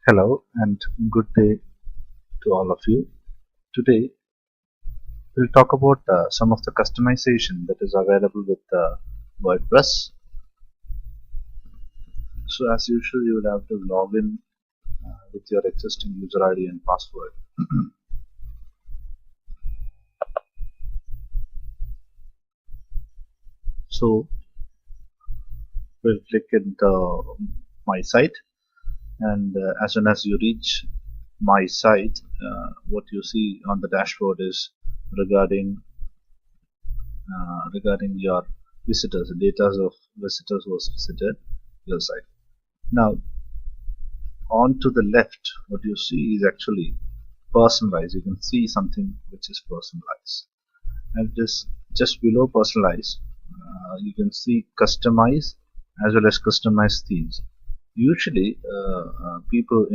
Hello and good day to all of you. Today we'll talk about some of the customization that is available with WordPress. So as usual, you will have to log in with your existing user ID and password. So we'll click into my site, and as soon as you reach my site, what you see on the dashboard is regarding your visitors, the data of visitors who has visited your site. Now, on to the left, what you see is actually personalized. You can see something which is personalized, and it is just below personalized. You can see customize as well as customized themes. Usually, people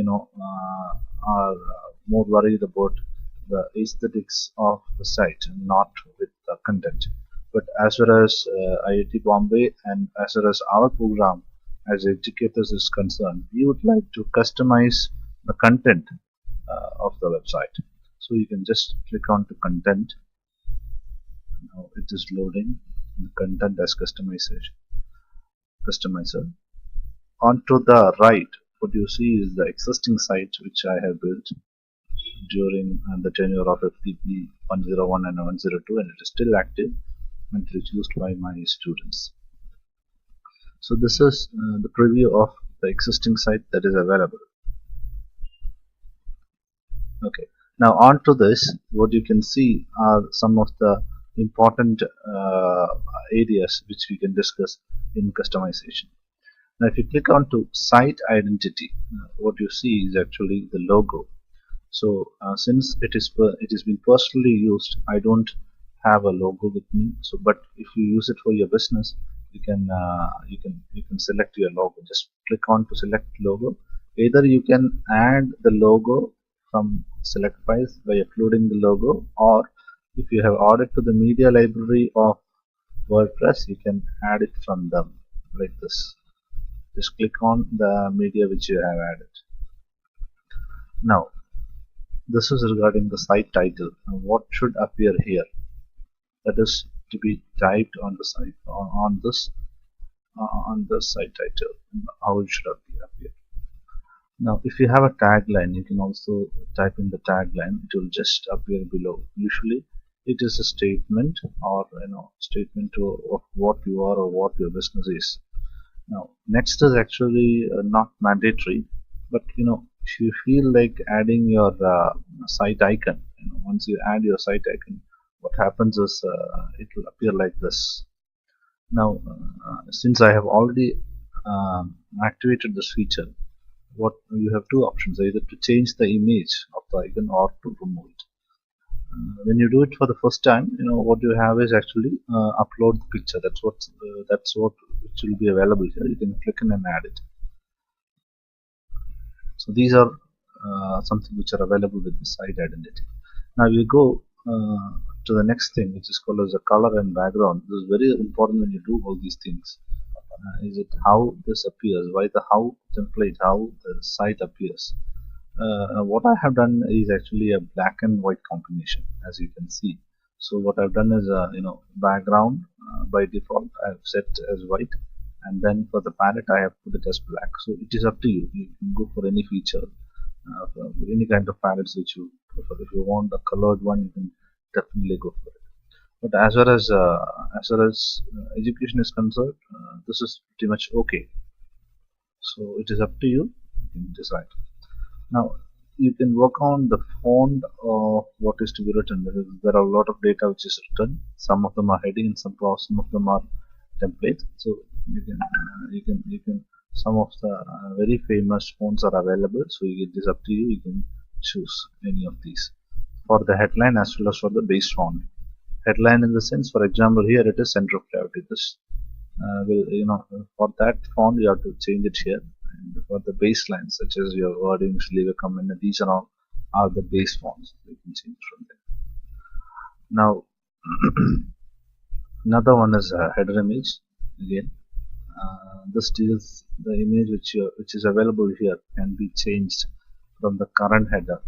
are more worried about the aesthetics of the site, not with the content. But as far as IIT Bombay and as far as our program as educators is concerned, we would like to customize the content of the website. So you can just click on to content. Now it is loading the content as customizer. On to the right, what you see is the existing site which I have built during the tenure of FTP 101 and 102, and it is still active and it is used by my students. So this is the preview of the existing site that is available. Okay, now on to this, what you can see are some of the important areas which we can discuss in customization. Now if you click on to site identity, what you see is actually the logo. So since it has been personally used, I don't have a logo with me. So but if you use it for your business, you can select your logo. Just click on to select logo. Either you can add the logo from select files by uploading the logo, or if you have added to the media library of WordPress, you can add it from them like this. Just click on the media which you have added. Now this is regarding the site title. Now, what should appear here? That is to be typed on the site on the site title. How it should appear. Now, if you have a tagline, you can also type in the tagline. It will just appear below. Usually, it is a statement or statement of what you are or what your business is. Now, next is actually not mandatory, but if you feel like adding your site icon, once you add your site icon, what happens is it will appear like this. Now, since I have already activated this feature, what you have two options: either to change the image of the icon or to remove it. When you do it for the first time, what you have is actually upload the picture. That's what which will be available here. You can click in and add it. So these are something which are available with the site identity. Now we go to the next thing, which is called as a color and background. This is very important when you do all these things. Is it how this appears? Why the how template? How the site appears? What I have done is actually a black and white combination, as you can see. So what I've done is background by default I've set as white, and then for the palette I have put it as black. So it is up to you. You can go for any feature, for any kind of palettes which you prefer. If you want a colored one, you can definitely go for it. But as far as education is concerned, this is pretty much okay. So it is up to you. You can decide. Now you can work on the font of what is to be written. There are a lot of data which is written. Some of them are heading, and some of them are templates. So you can some of the very famous fonts are available. So it is up to you. You can choose any of these for the headline as well as for the base font. Headline in the sense, for example, here it is center of gravity. This will for that font you have to change it here. And for the baselines, such as your wordings, leave a comment, these are all are the base fonts. You can change from there. Now, another one is a header image. Again, this deals the image which is available here can be changed from the current header.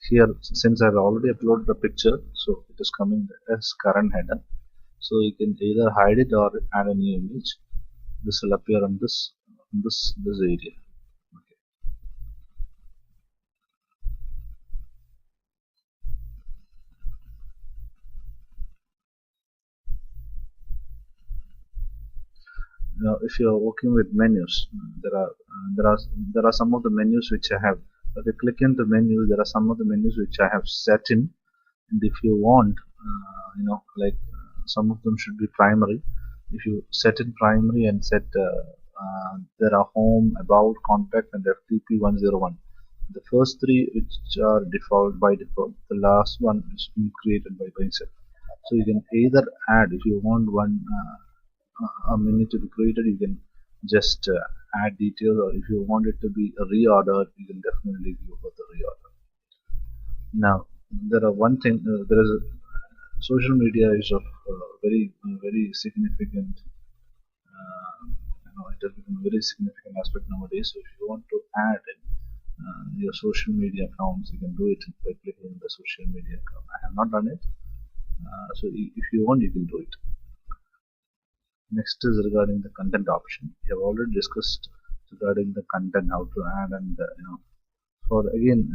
Here, since I've already uploaded the picture, so it is coming as current header. So you can either hide it or add a new image. This will appear on this area. Okay. Now, if you are working with menus, there are some of the menus which I have. If you click into menu, there are some of the menus which I have set in, and if you want, like some of them should be primary. If you set in primary and set there are home, about, contact, and FTP 101. The first three which are default by default. The last one is being created by itself. So you can either add if you want one. A menu to be created, you can just add details, or if you want it to be reordered, you can definitely go for the reorder. Now, there are one thing, there is social media is of very significant, it has become a very significant aspect nowadays. So if you want to add in, your social media accounts, you can do it by clicking the social media account. I have not done it, so if you want, you can do it. Next is regarding the content option. We have already discussed regarding the content, how to add, and for again,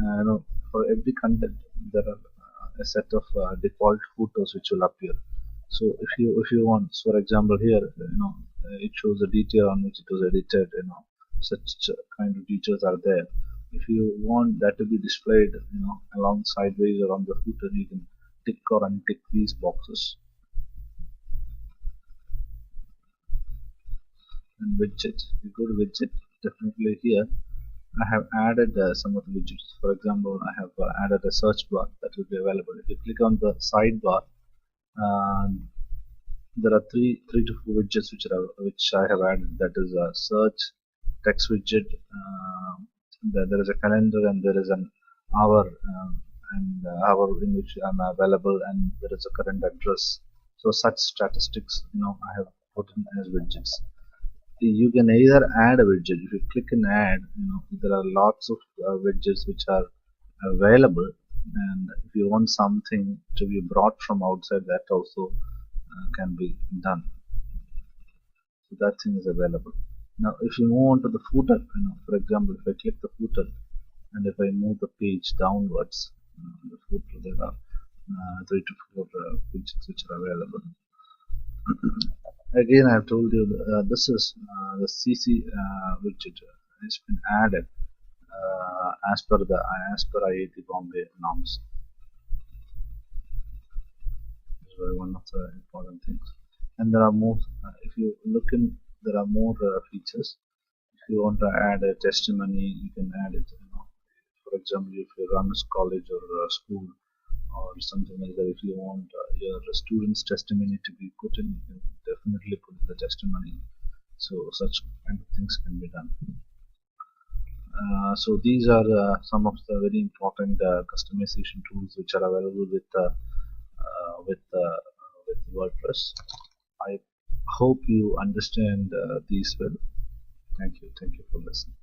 for every content there are a set of default footers which will appear. So if you want, for example, here it shows the detail on which it was edited. Such kind of details are there. If you want that to be displayed, along sideways or on the footer, you can tick or untick these boxes. And widget, you go to widget, definitely here I have added some of the widgets. For example, I have added a search bar that will be available. If you click on the sidebar, uh, there are three to four widgets which I have added. That is a search, text widget, there is a calendar, and there is an hour, and hour in which I'm available, and there is a current address. So such statistics, I have put in as widgets. You can either add a widget. If you click and add, there are lots of widgets which are available, and if you want something to be brought from outside, that also can be done. So that thing is available. Now if you move on to the footer, for example, if I click the footer and if I move the page downwards, the footer, there are 3 to 4 widgets which are available. Again, I have told you this is the CC widget has been added as per IIT Bombay norms. This is one of the important things. And there are more. If you look in, there are more features. If you want to add a testimony, you can add it. For example, if you run a college or a school or something like that, if you want your students' testimony to be put in, you can definitely put the testimony. So such kind of things can be done. So these are some of the very important customization tools which are available with WordPress. I hope you understand these well. Thank you for listening.